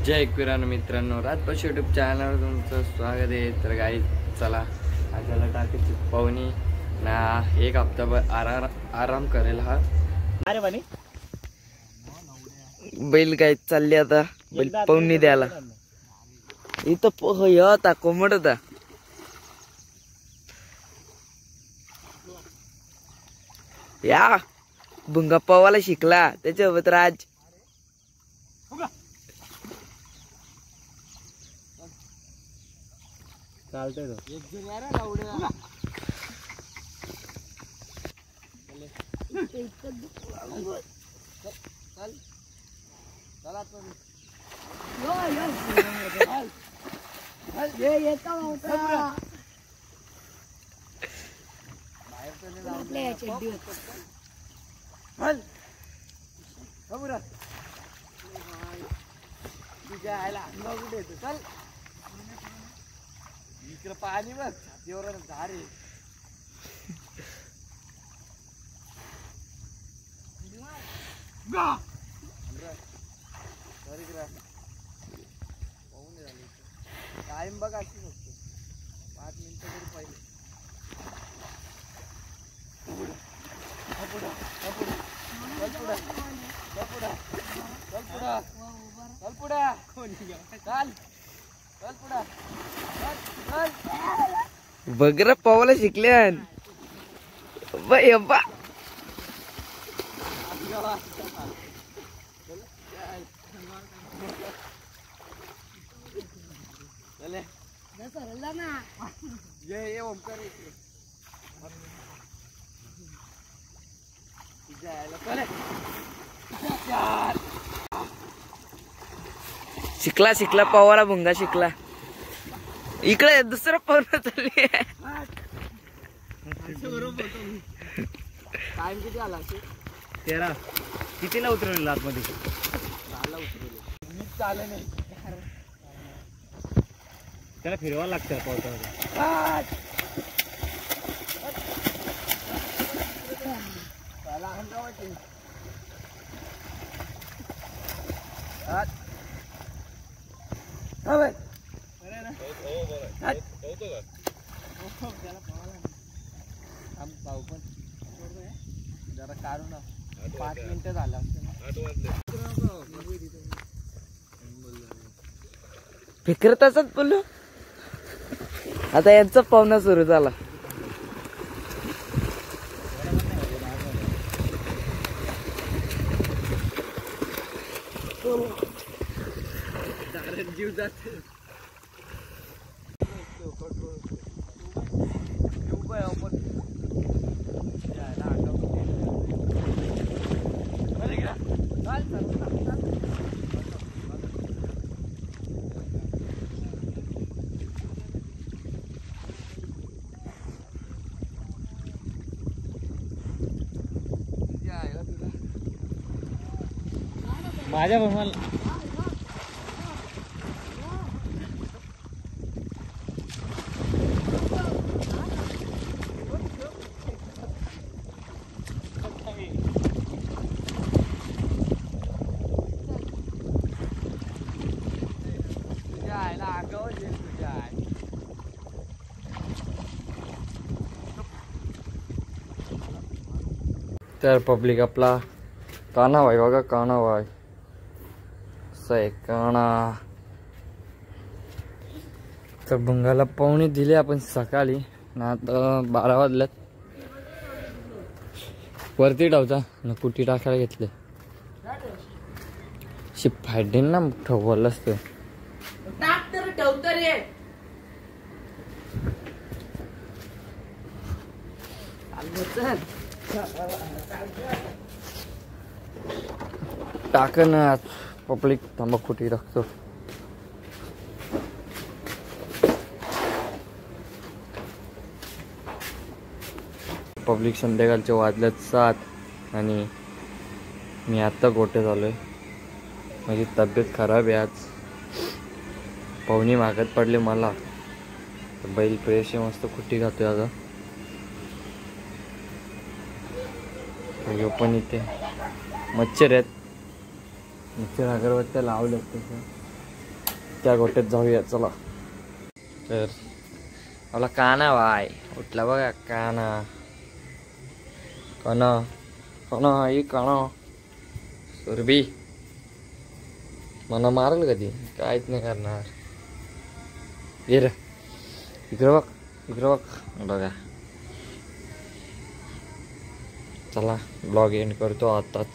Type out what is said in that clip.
जय एकविरानो मित्रांनो, राजपाशी यूट्यूब चॅनलवर तुमचं स्वागत आहे. तर गाई चला आजाला टाकायची पाहुणी ना एक हप्ताभर आराम करेल हा. अरे बनी बैल गाय चालली आता बैल पाहुणी द्यायला. इथं होता कोंबड होता. या भुंगा पवायला शिकला त्याच्यासोबत राज. चालतंय चल इकडे पाणी बघ छातीवर झारे. टाइम बघा अशी फक्त 5 मिनिटं तरी पहिले. बगर पवायला शिकल्यान शिकला शिकला पवाला भुंगा शिकला. इकडे दुसरा पवना चालली. टाइम किती आला? 13. कितीला उतरवलेला आतमध्ये? मी चालले नाही त्याला फिरवायला लागतं पावसामध्ये. भाऊ पण जरा काढू ना. 5 मिनिटं झालं फिकर तसंच बोललो. आता यांचा पाहुणा सुरू झाला. जीव जाते. माझ्या भावाला तर पब्लिक आपला काना भाई बघा. काना भाई काना. तर भुंगाला पाहुणे दिले आपण सकाळी ना. आता 12 वाजल्यात. वरती ठेवता ना कुठी टाकायला घेतले. शिप फायडेन ना ठेवलं असतं. टाक ना पब्लिक तंबाखुटी टाकतो. पब्लिक संध्याकाळचे वाजल्यात 7 आणि मी आत्ता गोटे झालोय. माझी तब्येत खराब आहे आज. पाहुणी मागत पडले मला. बैल फ्रेश आहे मस्त कुट्टी खातोय आता. पण इथे मच्छर आहेत. मच्छर अगरबत्त्या लावल्यात तसं. त्या गोट्यात जाऊया चला. तर आपला काना वाय उठला बघा. काना काना काना ही काना सुरभी मला मारल कधी काहीच नाही करणार. ये रे इकडे बघ इकडे बघ बघा. चला ब्लॉग एंड करतो आताच.